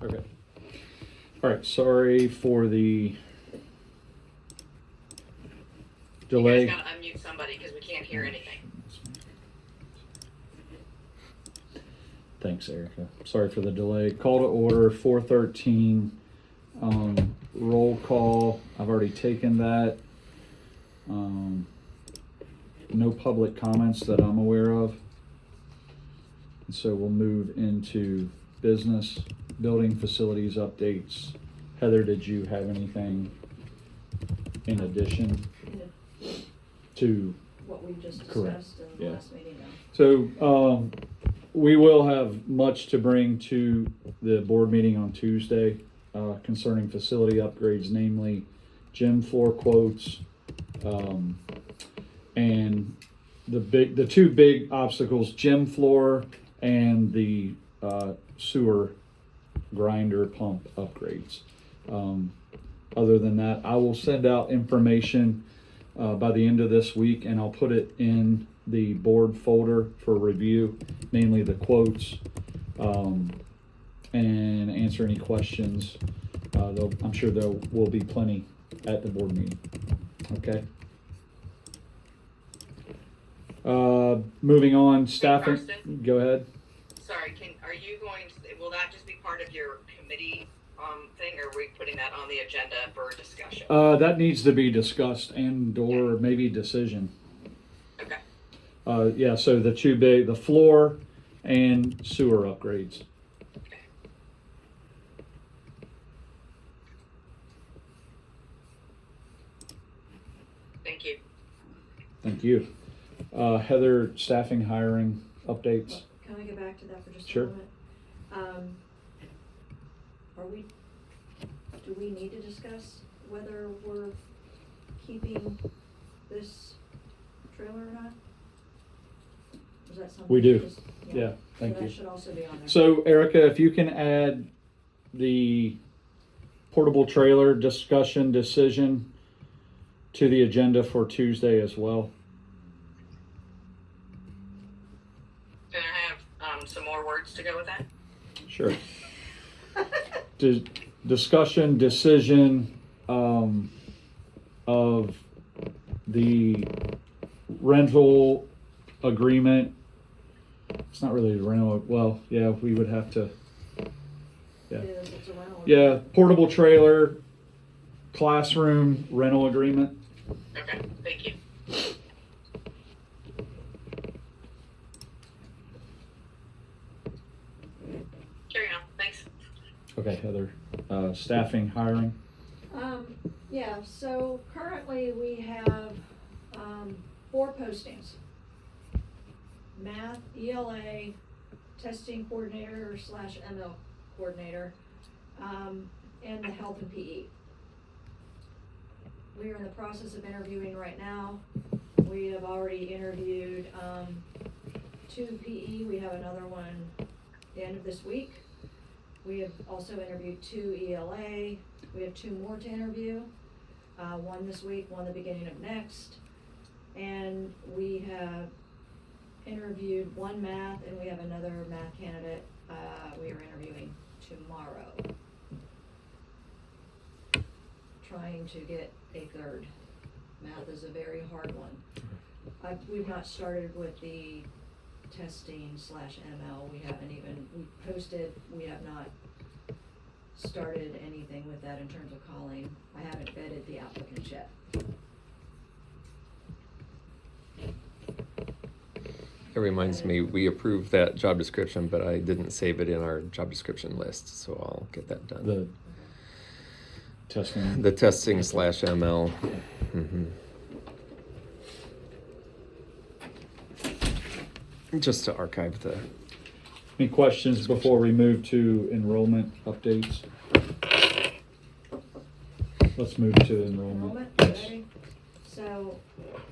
Okay. All right, sorry for the delay. You guys gotta unmute somebody because we can't hear anything. Thanks, Erica. Sorry for the delay. Call to order 4:13. Roll call. I've already taken that. No public comments that I'm aware of. And so we'll move into business, building facilities updates. Heather, did you have anything in addition to what we just Correct. discussed in the Yeah. last meeting now? So we will have much to bring to the board meeting on Tuesday concerning facility upgrades, namely gym floor quotes, and the two big obstacles: gym floor and the sewer grinder pump upgrades. Other than that, I will send out information by the end of this week, and I'll put it in the board folder for review, namely the quotes, and answer any questions. I'm sure there will be plenty at the board meeting. Okay. Moving on, staffing. Karsten? Go ahead. Sorry, are you going to, will that just be part of your committee thing, or are we putting that on the agenda for discussion? That needs to be discussed and or maybe decision. Okay. Yeah, so the two big, the floor and sewer upgrades. Okay. Thank you. Thank you. Heather, staffing, hiring updates. Can I get back to that for just Sure. a moment? Do we need to discuss whether we're keeping this trailer or not? Is that something? We do. just- Yeah, thank So you. that should also be on there. So Erica, if you can add the portable trailer discussion decision to the agenda for Tuesday as well. Can I have some more words to go with that? Sure. Discussion decision of the rental agreement. It's not really a rental. Well, yeah, we would have to. Yeah. It is, it's a rental. Yeah, portable trailer, classroom rental agreement. Okay, thank you. Carry on, thanks. Okay, Heather. Staffing, hiring. Yeah, so currently we have, 4 postings. Math, ELA, testing coordinator / ML coordinator, and the health and PE. We are in the process of interviewing right now. We have already interviewed, 2 PE, we have another one the end of this week. We have also interviewed 2 ELA. We have 2 more to interview. One this week, one the beginning of next. And we have interviewed 1 math, and we have another math candidate we are interviewing tomorrow. Trying to get a 3rd. Math is a very hard one. We've not started with the testing / ML. We haven't even, we posted, we have not started anything with that in terms of calling. I haven't vetted the applicants yet. It reminds me, we approved that job description, but I didn't save it in our job description list, so I'll get that done. The testing. The testing / ML. Just to archive the. Any questions before we move to enrollment updates? Let's move to enrollment. Yes. Ready? So,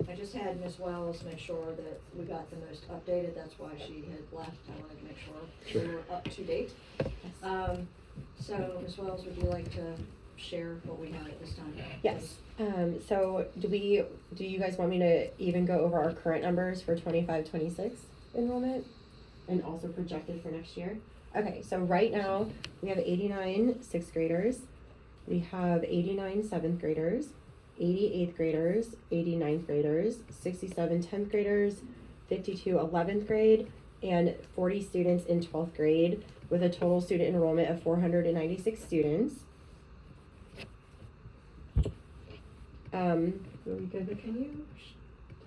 I just had Ms. Wells make sure that we got the most updated, that's why she had left, I wanted to make sure we were up to date. So, Ms. Wells, would you like to share what we have at this time? Yes. So do you guys want me to even go over our current numbers for 25-26 enrollment and also projected for next year? Okay, so right now, we have 89 sixth graders, we have 89 seventh graders, 80 eighth graders, 80 ninth graders, 67 10th graders, 52 11th grade, and 40 students in 12th grade, with a total student enrollment of 496 students. Are we good with? Can you,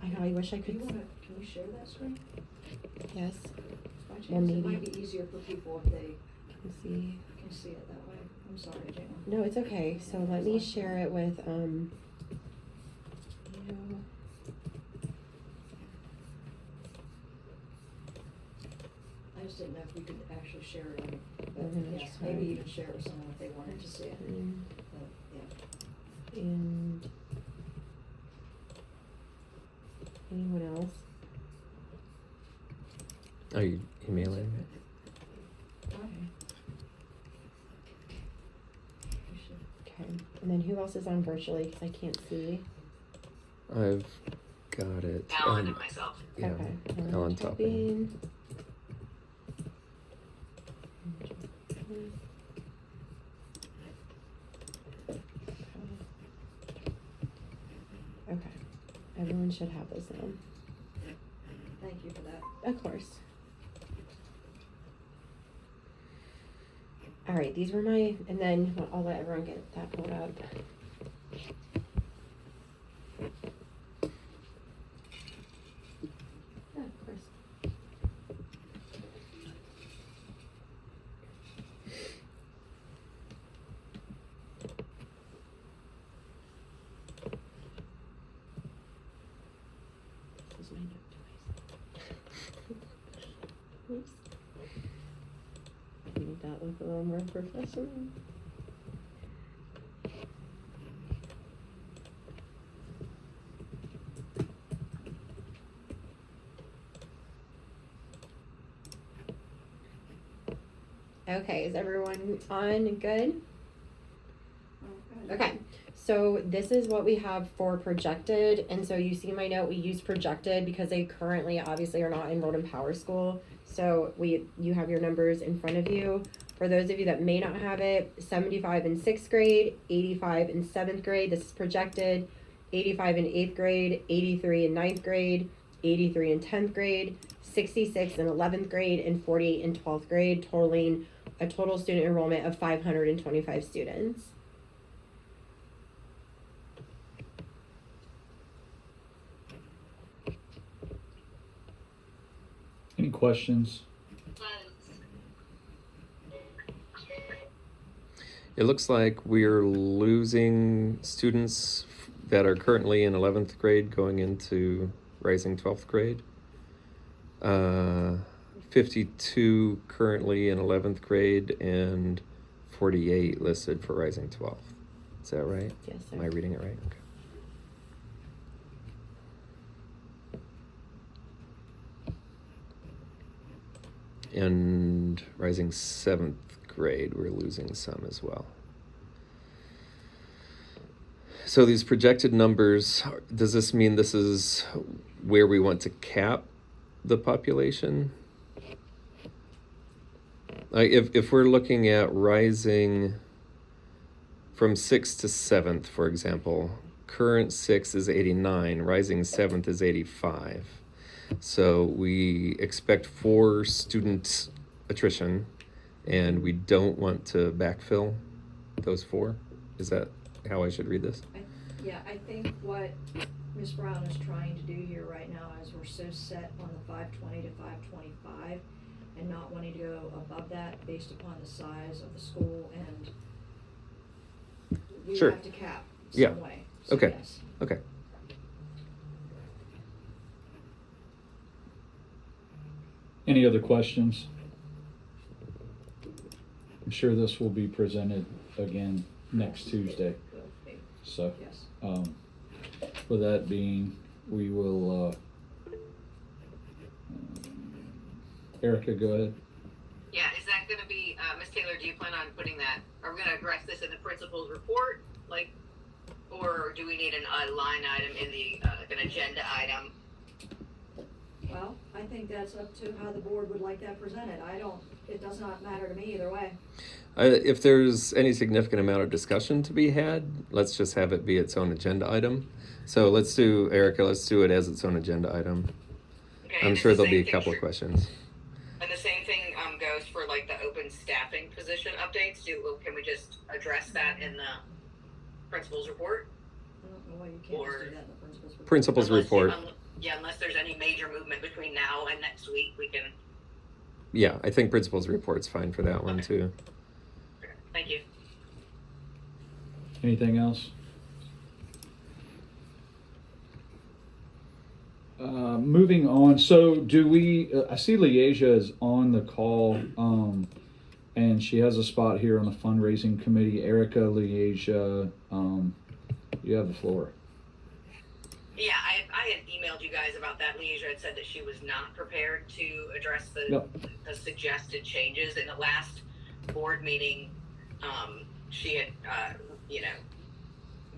I know, I wish I do could. you wanna, can we share that screen? Yes, By chance, Well, it maybe. might be easier for people if they let's see. can see it that way. I'm sorry, Jana. No, it's okay. So let me share it with, you know, I just didn't know if we could actually share it, but We're gonna yes, try. maybe even share it with someone if they wanted to see it, but, yeah. and anyone else? Are you emailing? Okay. We should- Okay, and then who else is on virtually, because I can't see? I've got it. Alan and myself. Yeah, Okay. Alan Topping. Okay, everyone should have this now. Thank you for that. Of course. All right, these were my, and then I'll let everyone get that pulled up. Yeah, of course. This is my note device. Oops. Make that look a little more professional. Okay, is everyone on good? Okay, so this is what we have for projected, and so you see my note, we use projected because they currently obviously are not enrolled in Power School. So you have your numbers in front of you. For those of you that may not have it, 75 in 6th grade, 85 in 7th grade, this is projected, 85 in 8th grade, 83 in 9th grade, 83 in 10th grade, 66 in 11th grade, and 48 in 12th grade, totaling a total student enrollment of 525 students. Any questions? It looks like we're losing students that are currently in 11th grade going into rising 12th grade. 52 currently in 11th grade and 48 listed for rising 12th. Is that right? Yes, sir. Am I reading it right? Okay. And rising 7th grade, we're losing some as well. So these projected numbers, does this mean this is where we want to cap the population? Like if we're looking at rising from 6th to 7th, for example, current 6 is 89, rising 7th is 85. So we expect 4 student attrition, and we don't want to backfill those 4. Is that how I should read this? Yeah, I think what Ms. Brown is trying to do here right now is we're so set on the 520 to 525 and not wanting to go above that based upon the size of the school, and we Sure. have to cap Yeah. some way. So Okay. yes. Okay. Any other questions? I'm sure this will be presented again next Tuesday. So, Yes. with that being, we will, Erica, go ahead. Yeah, is that gonna be, Ms. Taylor, do you plan on putting that, are we gonna address this in the principal's report? Like, or do we need a line item in the, an agenda item Well, I think that's up to how the board would like that presented. It does not matter to me either way. If there's any significant amount of discussion to be had, let's just have it be its own agenda item. So let's do, Erica, let's do it as its own agenda item. Okay, I'm and sure it's the there'll be a same thing couple of questions. And the same thing goes for like the open staffing position updates. Can we just address that in the principal's report? I don't know why you can't just do that in the principal's report. Principal's report. Unless there's any major movement between now and next week, we can. Yeah, I think principal's report's fine for that one too. Okay, thank you. Anything else? Moving on, so do we, I see Leasia is on the call, and she has a spot here on the fundraising committee. Erica, Leasia, you have the floor. Yeah, I had emailed you guys about that. Leasia had said that she was not prepared to address the suggested changes in the last board meeting. She had,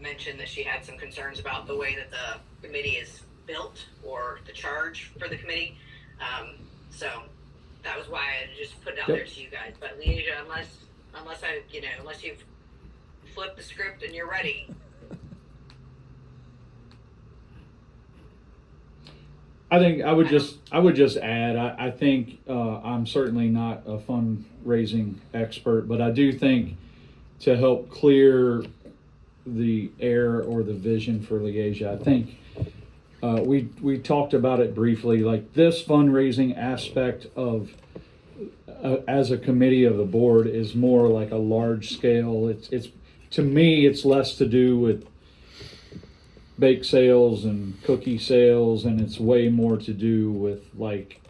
mentioned that she had some concerns about the way that the committee is built or the charge for the committee. So that was why I just put it out there to you guys. But Leasia, unless you've flipped the script and you're ready. I think I would just add, I think I'm certainly not a fundraising expert, but I do think to help clear the air or the vision for Leasia, I think we talked about it briefly, like this fundraising aspect of as a committee of the board is more like a large scale. It's to me, it's less to do with bake sales and cookie sales, and it's way more to do with like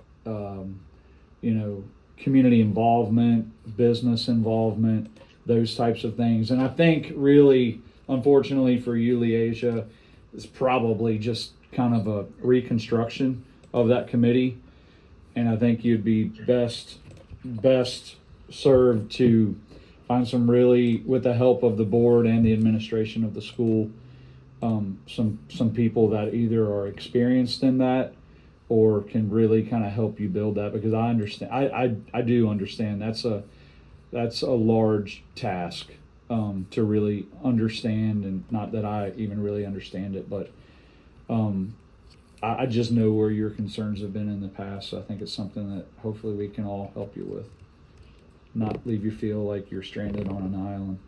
community involvement, business involvement, those types of things. And I think really, unfortunately for you, Leasia, it's probably just kind of a reconstruction of that committee, and I think you'd be best served to find some really, with the help of the board and the administration of the school, some people that either are experienced in that or can really kind of help you build that, because I understand, I do understand that's a large task to really understand, and not that I even really understand it, but I just know where your concerns have been in the past. So I think it's something that hopefully we can all help you with, not leave you feel like you're stranded on an island.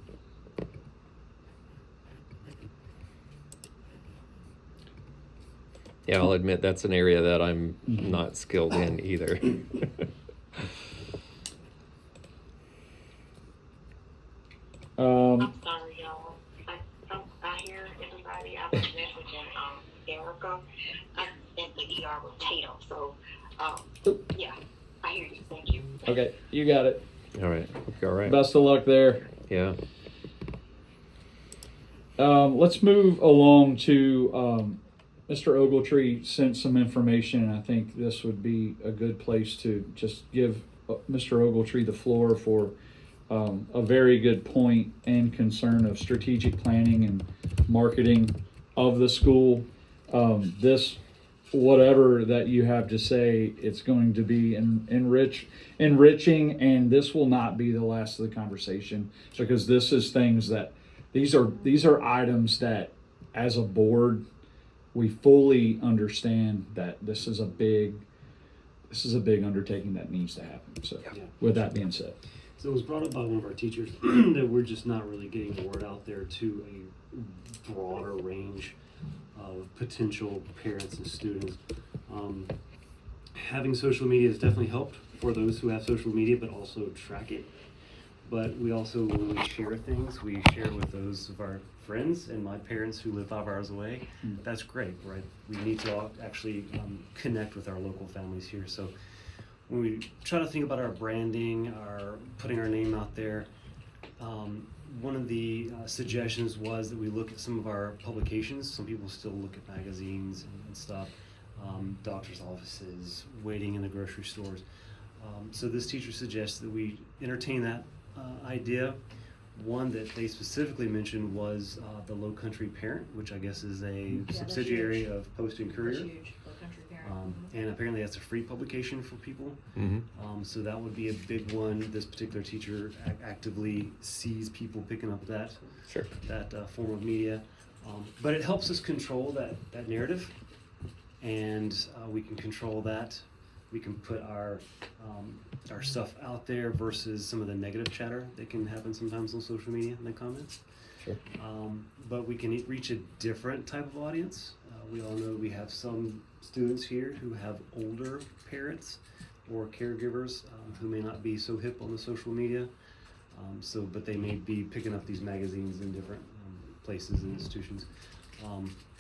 Yeah, I'll admit that's an area that I'm not skilled in either. I'm sorry, y'all. I hear everybody. I was messaging Erica. I'm at the ER with Tatum. So, yeah, I hear you. Thank you. Okay, you got it. All right. Best of luck there. Yeah. Let's move along to Mr. Ogletree sent some information, and I think this would be a good place to just give Mr. Ogletree the floor for a very good point and concern of strategic planning and marketing of the school. This, whatever that you have to say, it's going to be enriching, and this will not be the last of the conversation, because this is things that these are items that as a board we fully understand that this is a big undertaking that needs to happen. So with that being said. So it was brought up by one of our teachers that we're just not really getting the word out there to a broader range of potential parents and students. Having social media has definitely helped for those who have social media, but also track it. But we also, when we share things, we share with those of our friends and my parents who live 5 hours away. That's great, right? We need to actually connect with our local families here. So when we try to think about our branding, our putting our name out there, one of the suggestions was that we look at some of our publications. Some people still look at magazines and stuff, doctor's offices, waiting in the grocery stores. So this teacher suggests that we entertain that idea. One that they specifically mentioned was the Low Country Parent, which I guess is a subsidiary of Post and Courier. That's huge. Low Country Parent. And apparently that's a free publication for people. Mm-hmm. So that would be a big one. This particular teacher actively sees people picking up that Sure. form of media. But it helps us control that narrative, and we can control that. We can put our stuff out there versus some of the negative chatter that can happen sometimes on social media in the comments. Sure. But we can reach a different type of audience. We all know we have some students here who have older parents or caregivers who may not be so hip on the social media. But they may be picking up these magazines in different places and institutions.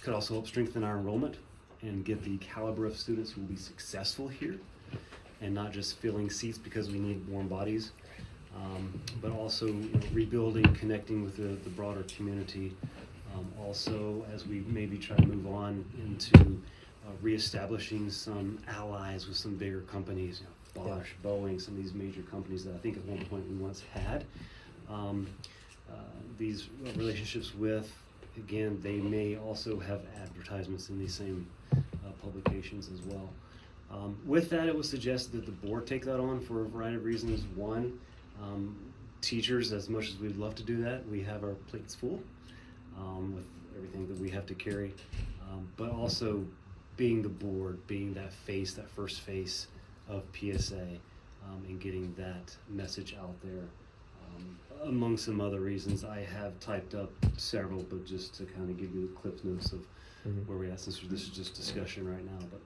Could also help strengthen our enrollment and get the caliber of students who will be successful here, and not just filling seats because we need warm bodies, but also rebuilding, connecting with the broader community. Also, as we maybe try to move on into reestablishing some allies with some bigger companies, Bosch, Boeing, some of these major companies that I think at one point we once had. These relationships with, again, they may also have advertisements in these same publications as well. With that, it was suggested that the board take that on for a variety of reasons. One, teachers, as much as we'd love to do that, we have our plates full with everything that we have to carry. But also being the board, being that face, that first face of PSA, and getting that message out there. Among some other reasons, I have typed up several, but just to kind of give you the clip notes of where we're at, since this is just discussion right now. But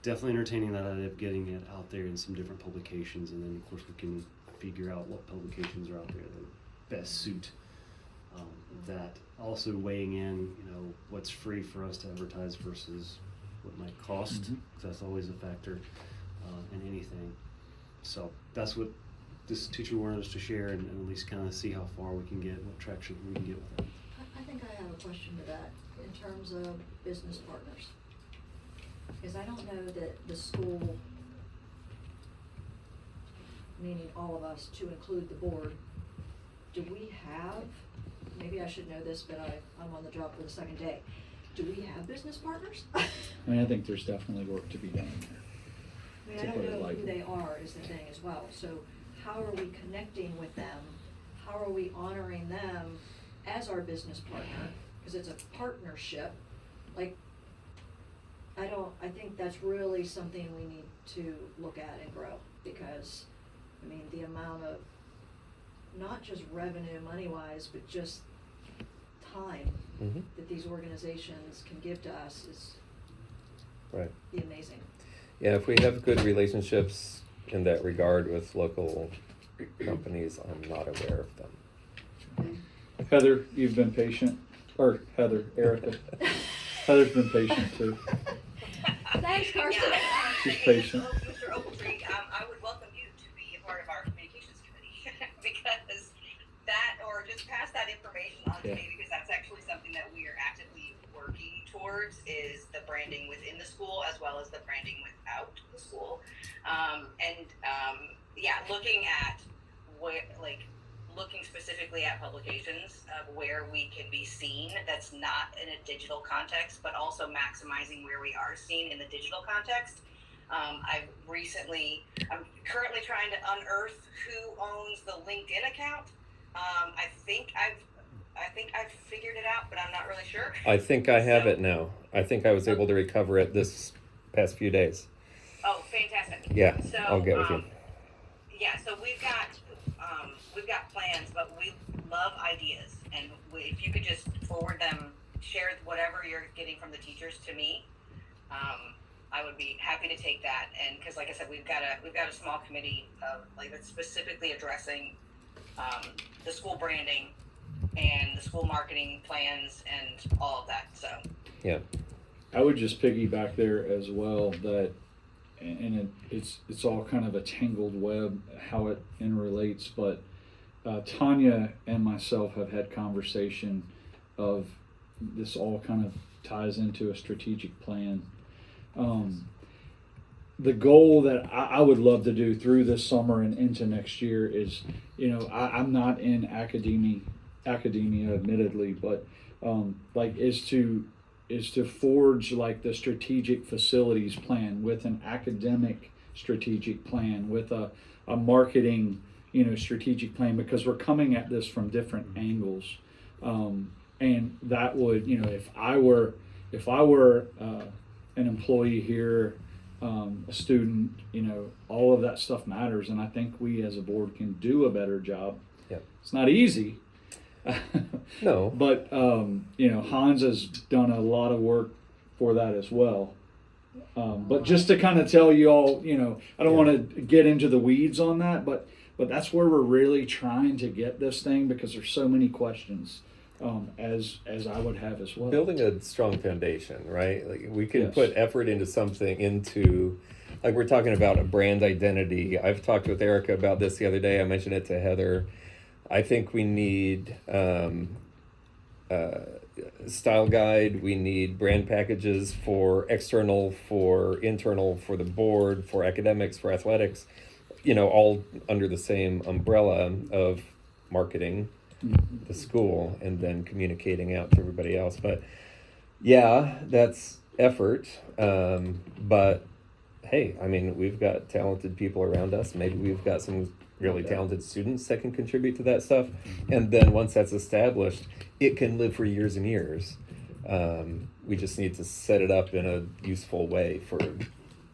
definitely entertaining that idea of getting it out there in some different publications, and then of course we can figure out what publications are out there that best suit that. Also weighing in, what's free for us to advertise versus what might cost, because that's always a factor in anything. So that's what this teacher wanted us to share, and at least kind of see how far we can get, what traction we can get with that. I think I have a question to that in terms of business partners. Because I don't know that the school, meaning all of us, to include the board, do we have, maybe I should know this, but I'm on the job for the second day. Do we have business partners? I mean, I think there's definitely work to be done there. I mean, To I put don't it know who lightly. they are is the thing as well. So how are we connecting with them? How are we honoring them as our business partner? Because it's a partnership. Like, I think that's really something we need to look at and grow, because, I mean, the amount of, not just revenue money-wise, but just time that these organizations can give to us is Right. be amazing. Yeah, if we have good relationships in that regard with local companies, I'm not aware of them. Heather, you've been patient, or Heather, Erica. Heather's been patient too. Thanks, Carson. She's patient. Mr. Ogletree, I would welcome you to be a part of our communications committee because that, or just pass that information on to me, because that's actually something that we are actively working towards, is the branding within the school as well as the branding without the school. Looking at where, looking specifically at publications of where we can be seen that's not in a digital context, but also maximizing where we are seen in the digital context. I'm currently trying to unearth who owns the LinkedIn account. I think I've figured it out, but I'm not really sure. I think I have it now. I think I was able to recover it this past few days. Oh, fantastic. Yeah, So, I'll get with you. Yeah, so we've got plans, but we love ideas, and if you could just forward them, share whatever you're getting from the teachers to me, I would be happy to take that. And because, like I said, we've got a small committee of that's specifically addressing the school branding and the school marketing plans and all of that. So Yeah. I would just piggyback there as well, that, and it's all kind of a tangled web how it interrelates, but Tanya and myself have had conversation of this all kind of ties into a strategic plan. The goal that I would love to do through this summer and into next year is, I'm not in academia admittedly, but is to is to forge like the strategic facilities plan with an academic strategic plan, with a marketing, strategic plan, because we're coming at this from different angles. And that would, if I were an employee here, a student, all of that stuff matters, and I think we as a board can do a better job. Yep. It's not easy. No. But Hans has done a lot of work for that as well. But just to kind of tell you all, I don't want to get into the weeds on that, but that's where we're really trying to get this thing, because there's so many questions, as I would have as well. Building a strong foundation, right? Like we can Yes. put effort into something, like we're talking about a brand identity. I've talked with Erica about this the other day. I mentioned it to Heather. I think we need style guide. We need brand packages for external, for internal, for the board, for academics, for athletics, all under the same umbrella of marketing the school and then communicating out to everybody else. But yeah, that's effort. But hey, I mean, we've got talented people around us. Maybe we've got some really talented students that can contribute to that stuff. And then once that's established, it can live for years and years. We just need to set it up in a useful way for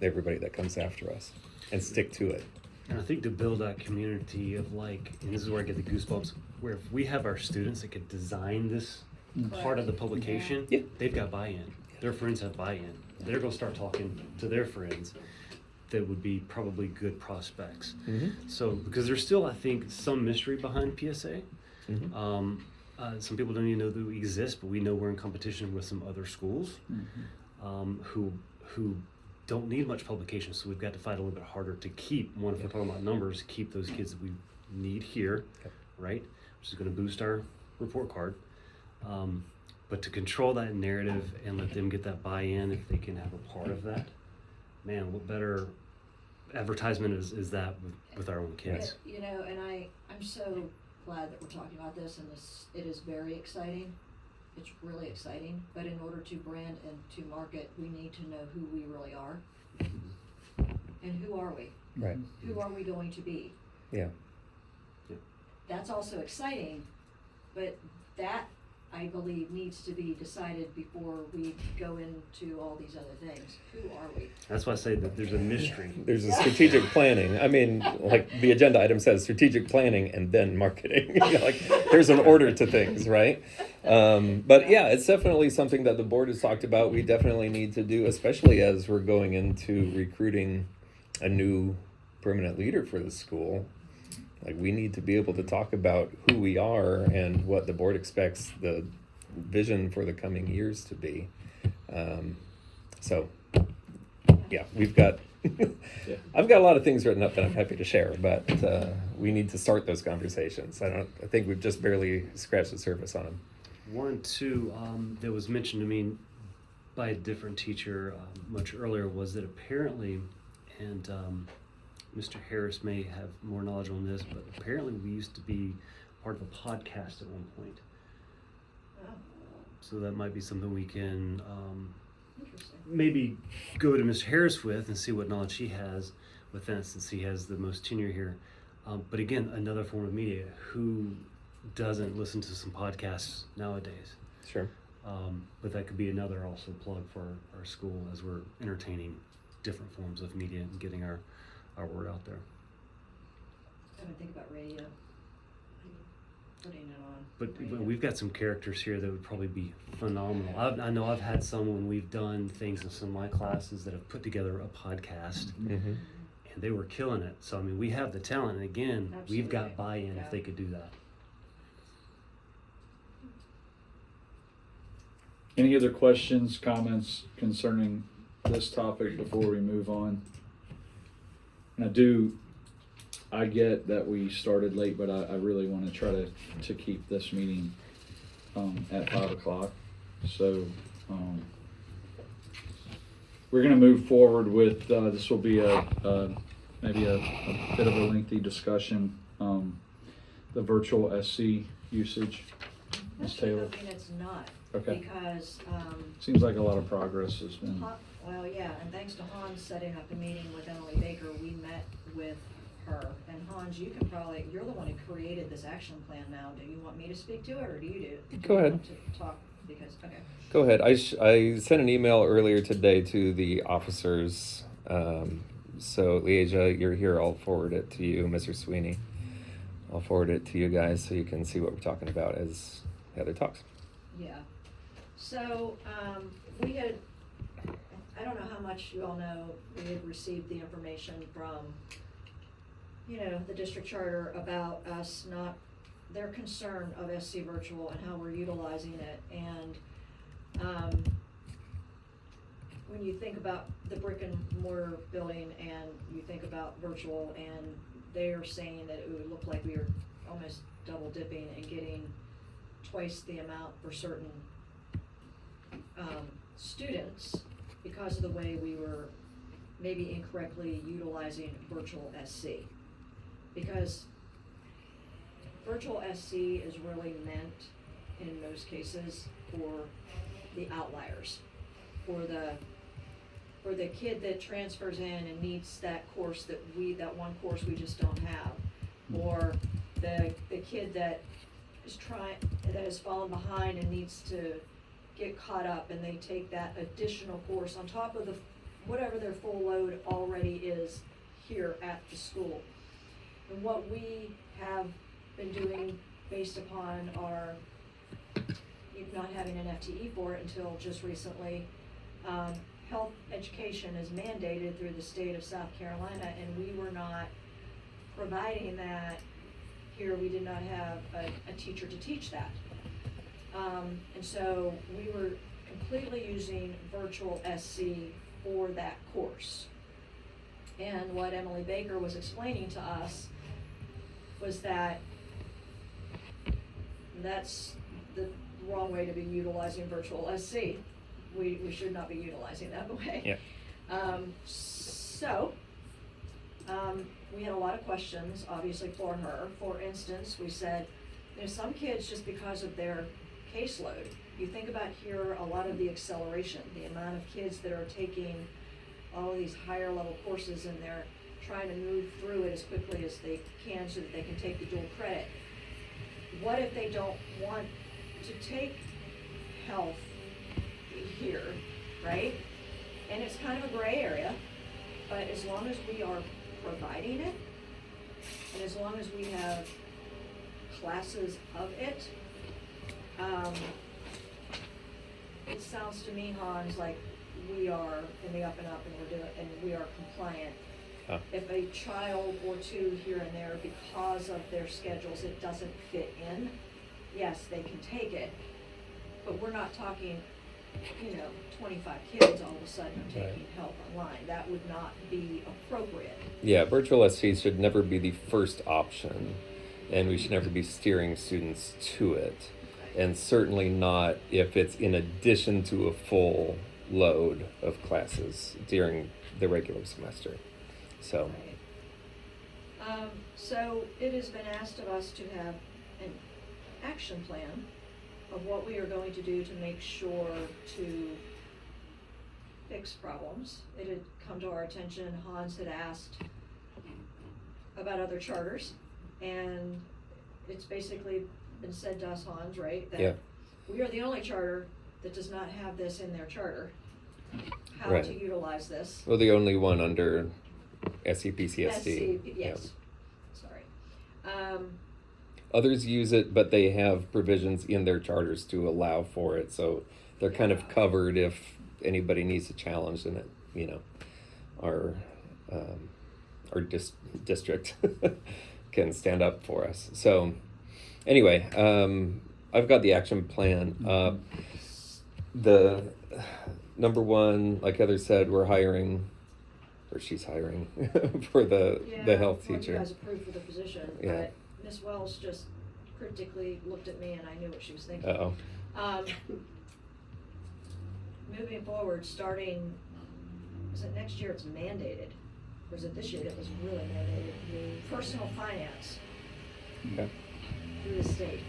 everybody that comes after us and stick to it. And I think to build that community of and this is where I get the goosebumps, where if we have our students that could design this part of the publication, Yeah. they've got buy-in. Their friends have buy-in. They're going to start talking to their friends that would be probably good prospects. Mm-hmm. So, because there's still, I think, some mystery behind PSA. Mm-hmm. Some people don't even know that we exist, but we know we're in competition with some other schools who don't need much publication. So we've got to fight a little bit harder to keep, if we're talking about numbers, keep those kids that we need here, right? Which is going to boost our report card. But to control that narrative and let them get that buy-in, if they can have a part of that, man, what better advertisement is that with our own kids? And I'm so glad that we're talking about this, and it is very exciting. It's really exciting, but in order to brand and to market, we need to know who we really are. And who are we? Right. Who are we going to be? Yeah. That's also exciting, but that, I believe, needs to be decided before we go into all these other things. Who are we? That's why I say that there's a mystery. There's a strategic planning. I mean, like the agenda item says, strategic planning and then marketing. There's an order to things, right? But yeah, it's definitely something that the board has talked about. We definitely need to do, especially as we're going into recruiting a new permanent leader for the school. Like, we need to be able to talk about who we are and what the board expects the vision for the coming years to be. So, yeah, we've got, I've got a lot of things written up that I'm happy to share, but we need to start those conversations. I think we've just barely scratched the surface on them. One, too, that was mentioned to me by a different teacher much earlier was that apparently, and Mr. Harris may have more knowledge on this, but apparently we used to be part of a podcast at one point. Oh, So that might be something we can interesting. maybe go to Mr. Harris with and see what knowledge he has with that, since he has the most tenure here. But again, another form of media. Who doesn't listen to some podcasts nowadays? Sure. But that could be another also plug for our school as we're entertaining different forms of media and getting our word out there. I would think about radio, putting it on. But radio. we've got some characters here that would probably be phenomenal. I know I've had some when we've done things in some of my classes that have put together a podcast, Mm-hmm. and they were killing it. So, I mean, we have the talent, and again, we've got Absolutely. buy-in if they could do that. Any other questions, comments concerning this topic before we move on? And I get that we started late, but I really want to try to keep this meeting at 5 o'clock. So we're going to move forward with, this will be maybe a bit of a lengthy discussion, the virtual SC usage. Ms. Actually, Taylor? hoping it's not. Okay. Because, Seems like a lot of progress has been. well, yeah, and thanks to Hans setting up the meeting with Emily Baker, we met with her. And Hans, you can probably, you're the one who created this action plan now. Do you want me to speak to it, or do you do? Go ahead. Want to talk, because, okay. Go ahead. I sent an email earlier today to the officers. So Leasia, you're here. I'll forward it to you, Mr. Sweeney. I'll forward it to you guys so you can see what we're talking about as Heather talks. Yeah. So, we had, I don't know how much you all know, we had received the information from, you know, the district charter about us not, their concern of SC Virtual and how we're utilizing it. And, when you think about the brick and mortar building and you think about virtual, and they are saying that it would look like we are almost double dipping and getting twice the amount for certain students because of the way we were maybe incorrectly utilizing virtual SC. Because virtual SC is really meant in most cases for the outliers, for the kid that transfers in and needs that course that one course we just don't have, or the kid that has fallen behind and needs to get caught up, and they take that additional course on top of whatever their full load already is here at the school. And what we have been doing based upon our not having an FTE for it until just recently, health education is mandated through the state of South Carolina, and we were not providing that here. We did not have a teacher to teach that. And so we were completely using virtual SC for that course. And what Emily Baker was explaining to us was that that's the wrong way to be utilizing virtual SC. We should not be utilizing that way. Yeah. We had a lot of questions, obviously, for her. For instance, we said, you know, some kids, just because of their caseload, you think about here a lot of the acceleration, the amount of kids that are taking all of these higher level courses, and they're trying to move through it as quickly as they can so that they can take the dual credit. What if they don't want to take health here, right? And it's kind of a gray area, but as long as we are providing it, and as long as we have classes of it, it sounds to me, Hans, like we are in the up and up, and we are compliant. If a child or two here and there, because of their schedules, it doesn't fit in, yes, they can take it, but we're not talking, 25 kids all of a sudden are taking health online. That would not be appropriate. Yeah, virtual SC should never be the first option, and we should never be steering students to it. And certainly not if it's in addition to a full load of classes during the regular semester. So. Right. So it has been asked of us to have an action plan of what we are going to do to make sure to fix problems. It had come to our attention, Hans had asked about other charters, and it's basically been said to us, Hans, right, that we are the only charter that does not have this in their charter, how Right. to utilize this. Well, the only one under SCPCSD. Yes, sorry. Others use it, but they have provisions in their charters to allow for it, so they're kind of covered if anybody needs a challenge in it. Our district can stand up for us. So anyway, I've got the action plan. The number one, like Heather said, we're hiring, or she's hiring for the health You teacher. guys approved for the position, Yeah. but Ms. Wells just critically looked at me and I knew what she was thinking. Uh-oh. Moving forward, starting, is it next year it's mandated? Or is it this year that was really mandated? Personal finance Okay. through the state.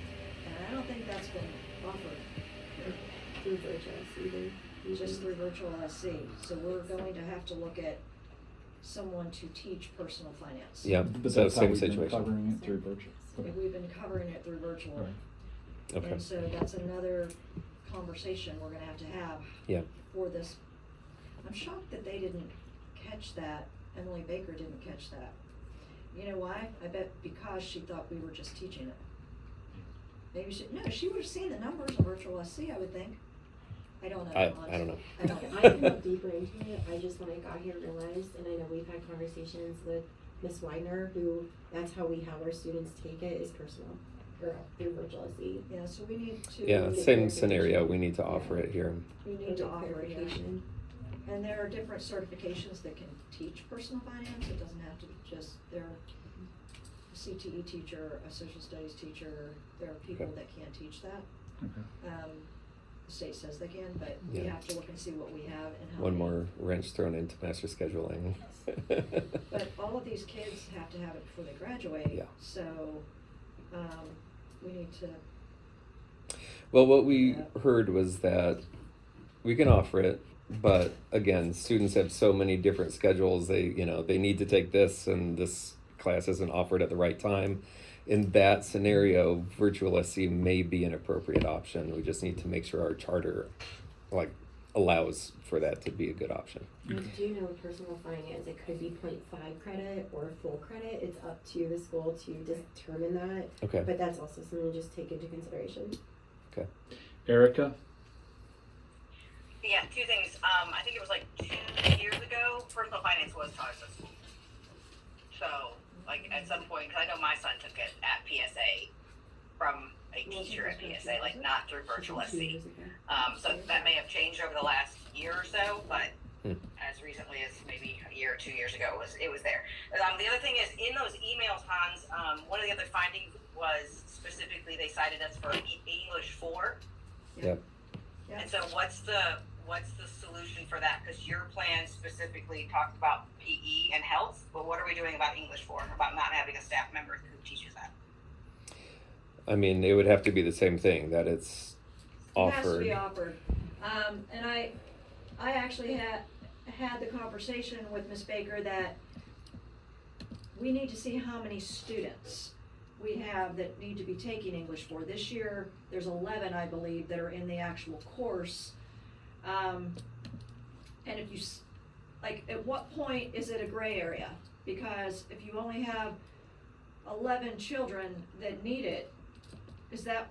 And I don't think that's been offered, Through virtual either. just through virtual SC. So we're going to have to look at someone to teach personal finance. Yeah, But so that's how same we've been situation. covering it through virtual. Okay. We've been covering it through virtual. Right. Okay. And so that's another conversation we're gonna have to have Yeah. for this. I'm shocked that they didn't catch that, Emily Baker didn't catch that. You know why? I bet because she thought we were just teaching it. Maybe she would have seen the numbers on virtual SC, I would think. I don't know. I don't know. I don't know. I can look deeper into it. I just, when I got here, realized, and I know we've had conversations with Miss Widener, who, that's how we have our students take it, is personal, or through virtual SE. Yeah, so we need to. Yeah, get same clarification. scenario. We need to offer it here. We need Get to offer it here. clarification. And there are different certifications that can teach personal finance. It doesn't have to be just, they're a CTE teacher, a social studies teacher. There are people Okay. that can't teach that. Okay. The state says they can, but we Yeah. have to look and see what we have and how. One many. more wrench thrown into master scheduling. But all of these kids have to have it before they graduate. Yeah. So, we need to, Well, what we Yeah. heard was that we can offer it, but again, students have so many different schedules. They need to take this, and this class isn't offered at the right time. In that scenario, virtual SC may be an appropriate option. We just need to make sure our charter allows for that to be a good option. I do know personal finance, it could be 0.5 credit or full credit. It's up to the school to determine that. Okay. But that's also something to just take into consideration. Okay. Erica? Yeah, two things. I think it was like 2 years ago, personal finance was taught at school. So, like, at some point, because I know my son took it at PSA from a teacher at PSA, like not through virtual SC. So that may have changed over the last year or so, but as recently as maybe a year or 2 years ago, it was there. The other thing is, in those emails, Hans, one of the other findings was specifically they cited us for English 4. Yep. Yeah. And so what's the solution for that? Because your plan specifically talked about PE and health, but what are we doing about English 4, about not having a staff member who teaches that? I mean, it would have to be the same thing, that it's it has to offered. be offered. And I actually had the conversation with Ms. Baker that we need to see how many students we have that need to be taking English 4. This year, there's 11, I believe, that are in the actual course. And if you, at what point is it a gray area? Because if you only have 11 children that need it, is that,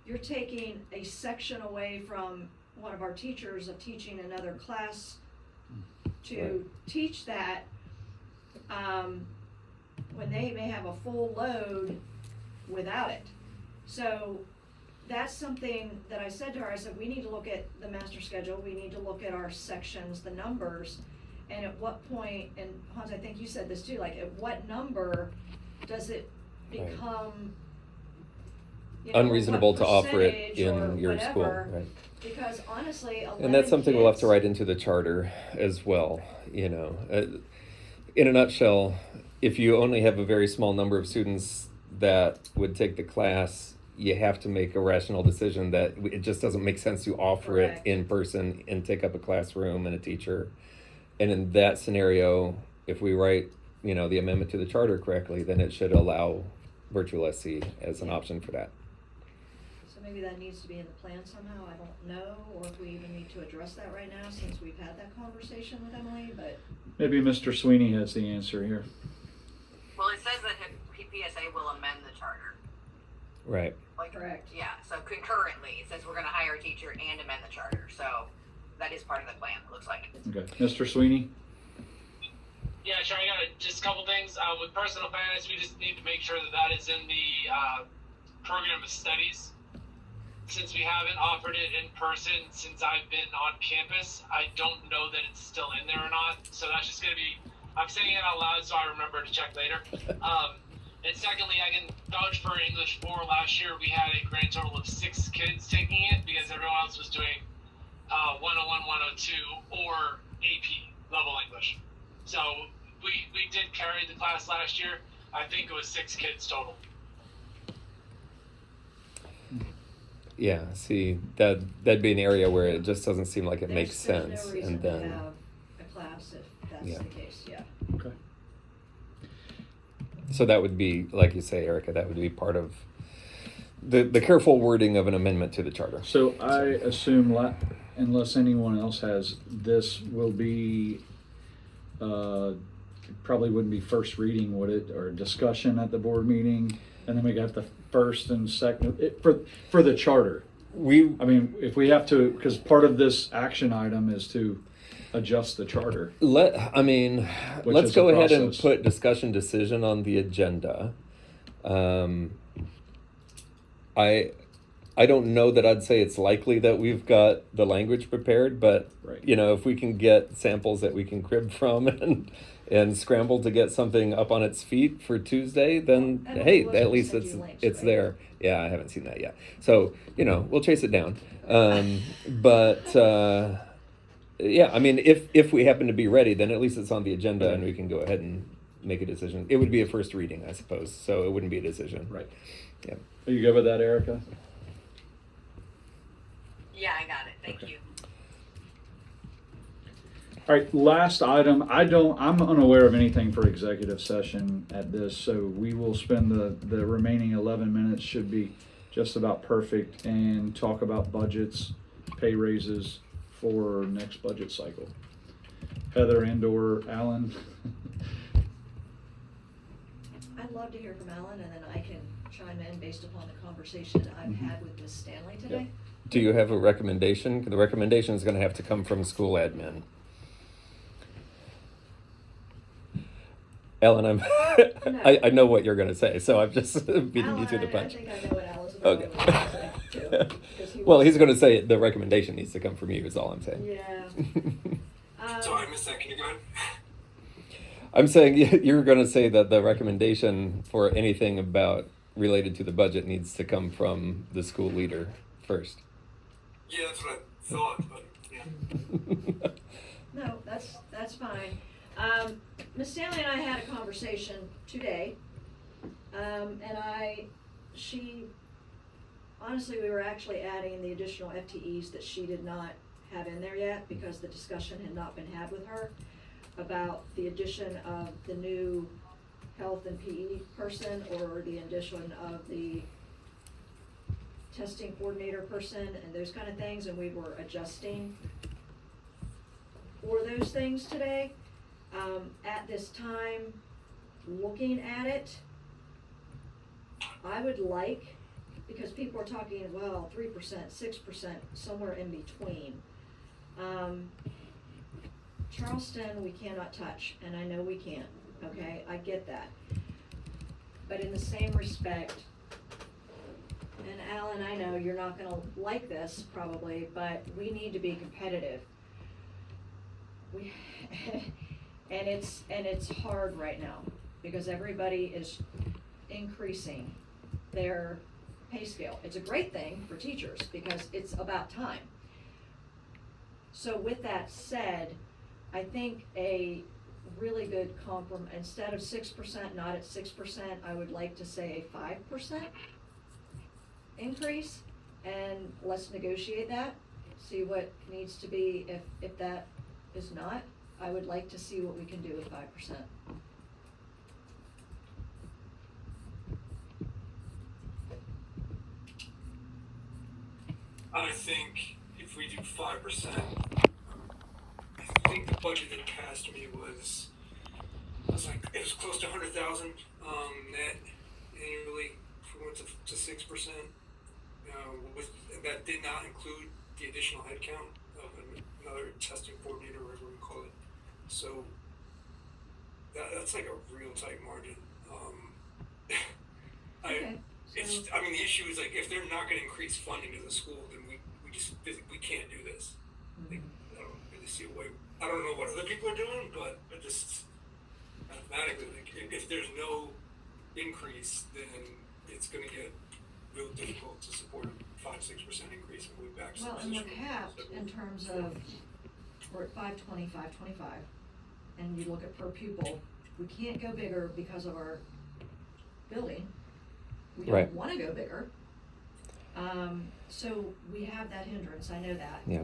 you're taking a section away from one of our teachers of teaching another class to Right. teach that, when they may have a full load without it. So that's something that I said to her. I said, we need to look at the master schedule, we need to look at our sections, the numbers, and at what point, and Hans, I think you said this too, at what number does it Right. become Unreasonable what to offer it percentage or in your school, whatever, right? Because honestly, 11 And that's something we'll have to kids- write into the charter as well, In a nutshell, if you only have a very small number of students that would take the class, you have to make a rational decision that it just doesn't make sense to offer Correct. it in person and take up a classroom and a teacher. And in that scenario, if we write, the amendment to the charter correctly, then it should allow virtual SC as an option for that. So maybe that needs to be in the plan somehow, I don't know, or if we even need to address that right now since we've had that conversation with Emily, but. Maybe Mr. Sweeney has the answer here. Well, it says that PSA will amend the charter. Right. Correct. Yeah, so concurrently, it says we're going to hire a teacher and amend the charter. So that is part of the plan, it looks like. Okay, Mr. Sweeney? Yeah, sure. I got just a couple things. With personal finance, we just need to make sure that is in the program of studies. Since we haven't offered it in person since I've been on campus, I don't know that it's still in there or not. So that's just going to be, I'm saying it out loud so I remember to check later. And secondly, I can vouch for English 4. Last year, we had a grand total of 6 kids taking it because everyone else was doing 101, 102, or AP level English. So we did carry the class last year. I think it was 6 kids total. Yeah, see, that'd be an area where it just doesn't seem like it makes There's sense. no reason And to then, have a class if that's Yeah. the case, yeah. Okay. so that would be, like you say, Erica, that would be part of the careful wording of an amendment to the charter. So I assume, unless anyone else has, this will be, probably wouldn't be first reading, would it, or discussion at the board meeting? And then we got the first and second, for the charter. I mean, if we have to, because part of this action item is to adjust the charter. Let's is go a ahead and process. put discussion decision on the agenda. I don't know that I'd say it's likely that we've got the language prepared, but Right. if we can get samples that we can crib from and scramble to get something up on its feet for Tuesday, then And hey, we'll at least send it's you links, it's right? there. Yeah, I haven't seen that yet. So, we'll chase it down. Yeah, I mean, if we happen to be ready, then at least it's on the agenda and we can go ahead and make a decision. It would be a first reading, I suppose, so it wouldn't be a decision. Right. Yeah. Are you good with that, Erica? Yeah, I got it. Thank Okay. you. All right, last item. I'm unaware of anything for executive session at this, so we will spend the remaining 11 minutes, should be just about perfect, and talk about budgets, pay raises for next budget cycle. Heather and/or Alan. I'd love to hear from Alan, and then I can chime in based upon the conversation I've had with Ms. Stanley today. Do you have a recommendation? The recommendation is going to have to come from school admin. Ellen, No. I know what you're going to say, so I'm just beating Alan, you to the I punch. think I know what Alan's Okay. going to say too, 'cause he Well, was- he's going to say the recommendation needs to come from you, is all I'm saying. Yeah. Sorry, I missed that. Can you go ahead? I'm saying you're going to say that the recommendation for anything related to the budget needs to come from the school leader first. Yeah, that's what I thought, but yeah. No, that's fine. Ms. Stanley and I had a conversation today, and honestly, we were actually adding the additional FTEs that she did not have in there yet, because the discussion had not been had with her about the addition of the new health and PE person, or the addition of the testing coordinator person, and those kind of things, and we were adjusting for those things today. At this time, looking at it, I would like, because people are talking, well, 3%, 6%, somewhere in between. Charleston, we cannot touch, and I know we can't, okay, I get that. But in the same respect, and Alan, I know you're not gonna like this probably, but we need to be competitive. And it's hard right now, because everybody is increasing their pay scale. It's a great thing for teachers, because it's about time. So with that said, I think a really good instead of 6%, not at 6%, I would like to say a 5% increase, and let's negotiate that, see what needs to be. If that is not, I would like to see what we can do with 5%. I think if we do 5%, I think the budget that passed me was it was close to 100,000 net annually if we went to 6%. That did not include the additional headcount of another testing coordinator, whatever we call it. So that's like a real tight margin. Okay, so- I mean, the issue is, like, if they're not going to increase funding to the school, then we just physically can't do this. Like, I don't really see a way. I don't know what other people are doing, but just mathematically, like, if there's no increase, then it's going to get real difficult to support a 5-6% increase when we back to the Well, and we're position. capped in terms of, we're at 525, and you look at per pupil, we can't go bigger because of our building. We Right. don't wanna go bigger. So we have that hindrance, I know that. Yeah.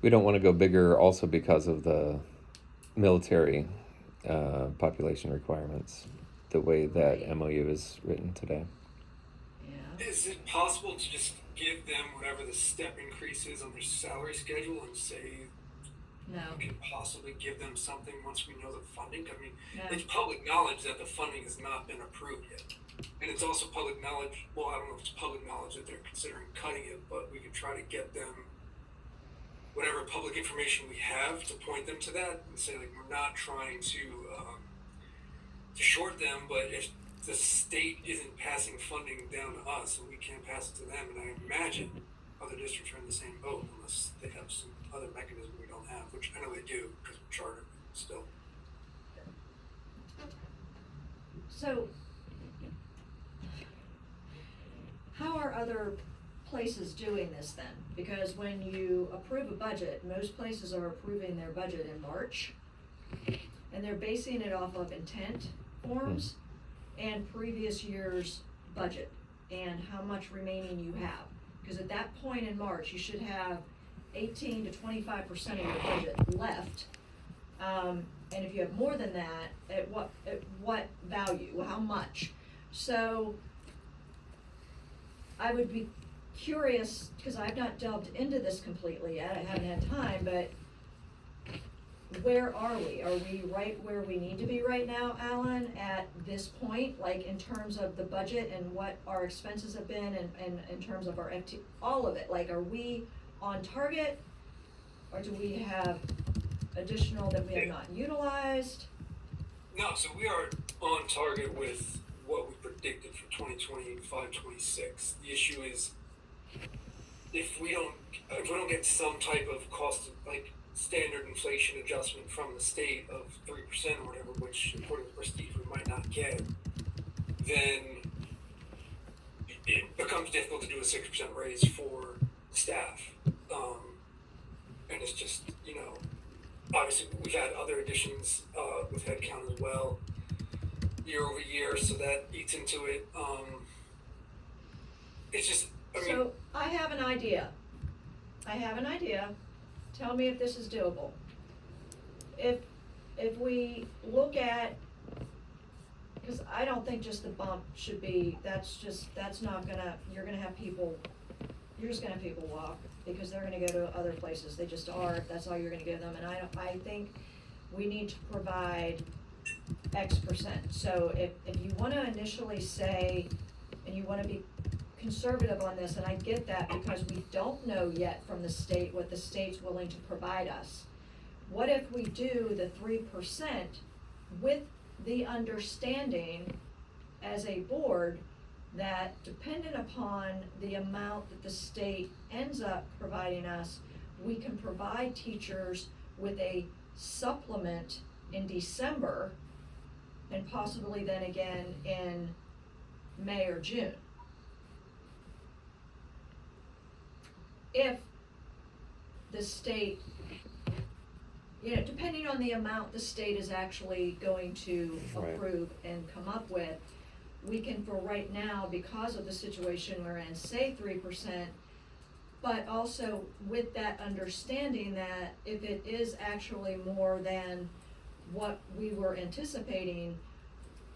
We don't want to go bigger also because of the military population requirements, the way that Right. MOU is written today. Yeah, Is it possible to just give them whatever the step increase is on their salary schedule and say no, we can possibly give them something once we know the funding? I mean, no, it's public knowledge that the funding has not been approved yet. And it's also public knowledge, well, I don't know if it's public knowledge that they're considering cutting it, but we could try to get them whatever public information we have to point them to that and say, like, we're not trying to short them, but if the state isn't passing funding down to us and we can't pass it to them, and I imagine other districts are in the same boat unless they have some other mechanism we don't have, which I know they do because we're chartered still. so how are other places doing this then? Because when you approve a budget, most places are approving their budget in March, and they're basing it off of intent forms and previous year's budget and how much remaining you have. Because at that point in March, you should have 18 to 25% of your budget left. And if you have more than that, at what value? Well, how much? So I would be curious, because I've not delved into this completely yet, I haven't had time, but where are we? Are we right where we need to be right now, Alan, at this point, like in terms of the budget and what our expenses have been and in terms of our FT, all of it? Like, are we on target, or do we have additional that we have not utilized? No, so we are on target with what we predicted for 2025-26. The issue is if we don't get some type of cost, like standard inflation adjustment from the state of 3% or whatever, which according to Prestige we might not get, then it becomes difficult to do a 6% raise for staff. And it's just, obviously we've had other additions with headcount as well year over year, so that eats into it. It's just, So I have an idea. Tell me if this is doable. If we look at, because I don't think just the bump should be, that's not gonna, you're just gonna have people walk because they're gonna go to other places. They just are, if that's all you're gonna give them. And I think we need to provide X percent. So if you wanna initially say, and you wanna be conservative on this, and I get that because we don't know yet from the state what the state's willing to provide us. What if we do the 3% with the understanding as a board that dependent upon the amount that the state ends up providing us, we can provide teachers with a supplement in December and possibly then again in May or June. If the state, depending on the amount the state is actually going to Right. approve and come up with, we can for right now, because of the situation we're in, say 3%, but also with that understanding that if it is actually more than what we were anticipating,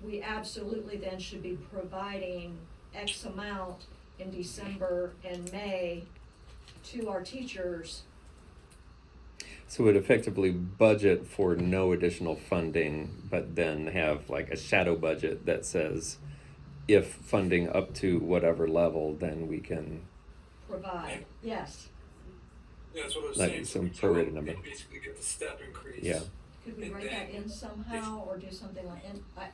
we absolutely then should be providing X amount in December and May to our teachers. So it would effectively budget for no additional funding, but then have like a shadow budget that says if funding up to whatever level, then we can. Provide, yes. Yeah, that's what I was Like saying. some we tell prorated them number. they basically get the step increase. Yeah. Could we And write that then in somehow or do something like,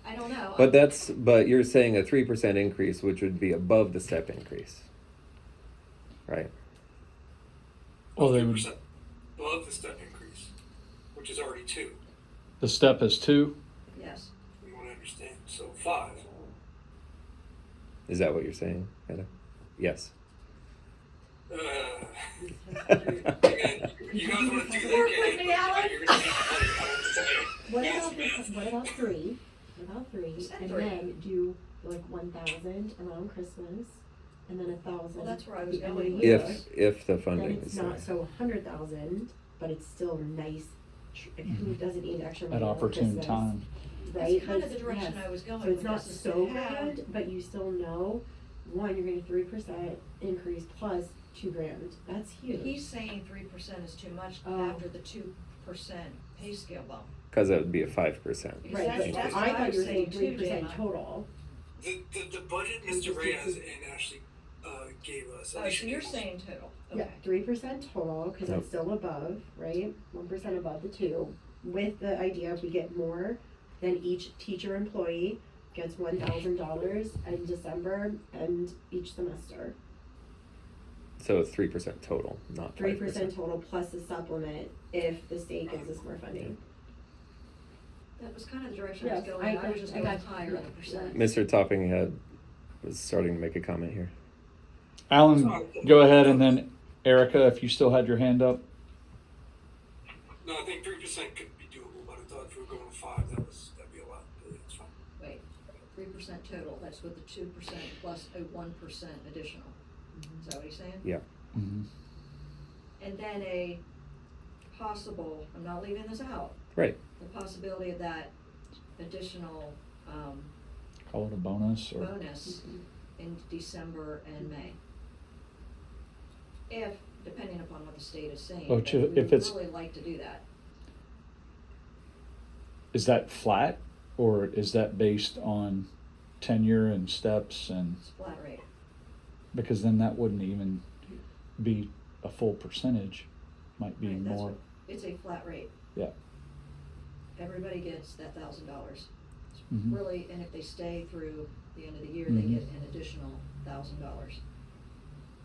I don't know. But you're saying a 3% increase, which would be above the step increase, right? Well, they would, 3% above the step increase, which is already 2. the step is 2. Yes, We want to understand. So 5. Is that what you're saying, Heather? Yes. You guys want to do that? Work with me, Alan. You're going to need money. I don't say. What about 3? about 3, Said and 3. then do like 1,000 around Christmas, and then 1,000. Well, that's where I at was the end of going the with year. this. If the Then funding it's is not there. so 100,000, but it's still nice. Who doesn't need extra money At around opportune Christmas, time. right? That's kind of But the direction yes. I was going So it's with not this, is so to have- bad, but you still know, one, you're getting 3% increase plus $2,000. That's huge. He's saying 3% is too much Oh. after the 2% pay scale bump. Because that would be a 5%. Right, That's but what I I thought was you were saying saying too, 3% Dana. total. The budget Mr. Reyes and Ashley gave us. Oh, so you're saying total, Yeah, okay. 3% total, because Yep. it's still above, right? 1% above the 2, with the idea if we get more, then each teacher employee gets $1,000 in December and each semester. So it's 3% total, not 5%. 3% total plus a supplement if the state gives us more funding. That was kind of the direction I was Yes, going, I was just I going got you. higher than the percent. Mr. Toppinghead was starting to make a comment here. Alan, go ahead, and then Erica, if you still had your hand up. No, I think 3% could be doable, but I thought if we were going to 5, that'd be a lot. But it's fine. Wait, 3% total, that's with the 2% plus a 1% additional. Is that what he's saying? Yeah. Mm-hmm. And then a possible, I'm not leaving this out, Right. the possibility of that additional, Call it a bonus or bonus in December and May. If, depending upon what the state is saying, Oh, but to- we if would it's- really like to do that. is that flat or is that based on tenure and steps? And It's flat rate. because then that wouldn't even be a full percentage, might be Right, that's more. what- It's a flat rate. Yeah. Everybody gets that $1,000. Mhm. Really, and if they stay through the end of the year, they Mhm. get an additional $1,000.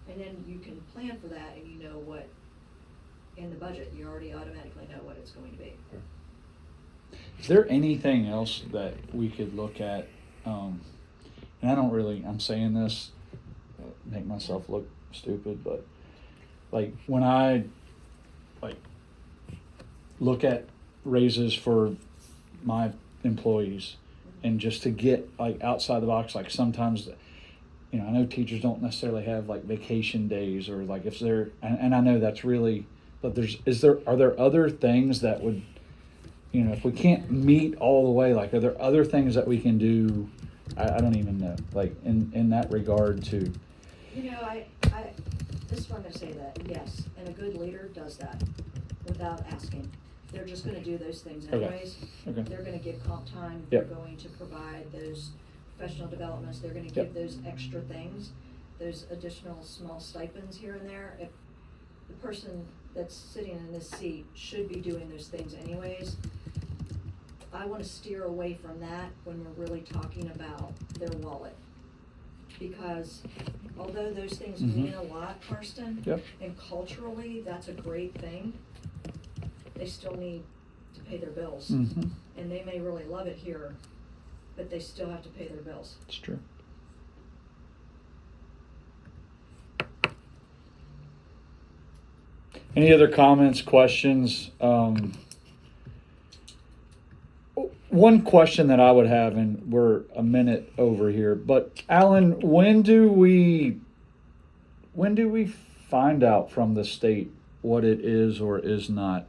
And then you can plan for that and you know what, in the budget, you already automatically know what it's going to be. Is there anything else that we could look at? And I don't really, I'm saying this, make myself look stupid, but like when I like look at raises for my employees and just to get like outside the box, like sometimes, you know, I know teachers don't necessarily have like vacation days or like if they're, and I know that's really, but are there other things that would, you know, if we can't meet all the way, like, are there other things that we can do? I don't even know, like, in that regard to, You know, this is what I'm gonna say that, yes, and a good leader does that without asking. They're just gonna do those things Okay. anyways. okay, They're gonna give comp time, Yep. they're going to provide those professional developments, they're gonna Yep. give those extra things, those additional small stipends here and there. If the person that's sitting in this seat should be doing those things anyways, I wanna steer away from that when we're really talking about their wallet. Because although those things Mhm. mean a lot, Karsten, Yep. and culturally, that's a great thing, they still need to pay their bills. mm-hmm, And they may really love it here, but they still have to pay their bills. it's true. Any other comments, questions? One question that I would have, and we're a minute over here, but Alan, when do we find out from the state what it is or is not?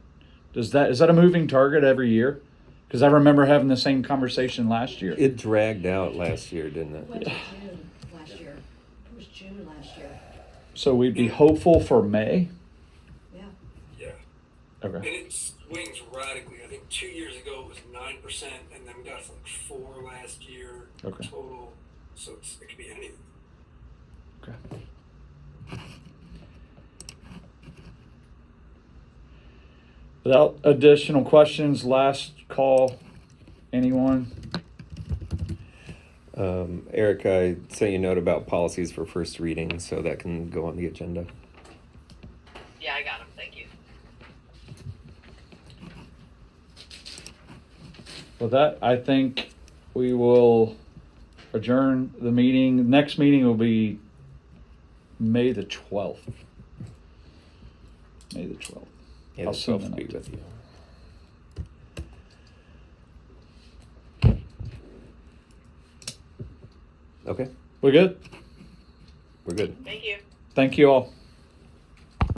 Is that a moving target every year? Because I remember having the same conversation last year. It dragged out last year, didn't It it? went to June last year. It was June last year. So we'd be hopeful for May? Yeah. Yeah. Okay. And it swings radically. I think 2 years ago it was 9%, and then we got to like 4 last year Okay. total. So it could be anything. Okay. Without additional questions, last call, anyone? Eric, I sent you a note about policies for first reading, so that can go on the agenda. Yeah, I got him. Thank you. With that, I think we will adjourn the meeting. Next meeting will be May the 12th. May the 12th. Yeah, I'll the send 12th it be out. with you. Okay, We're good. we're good. Thank you. Thank you all.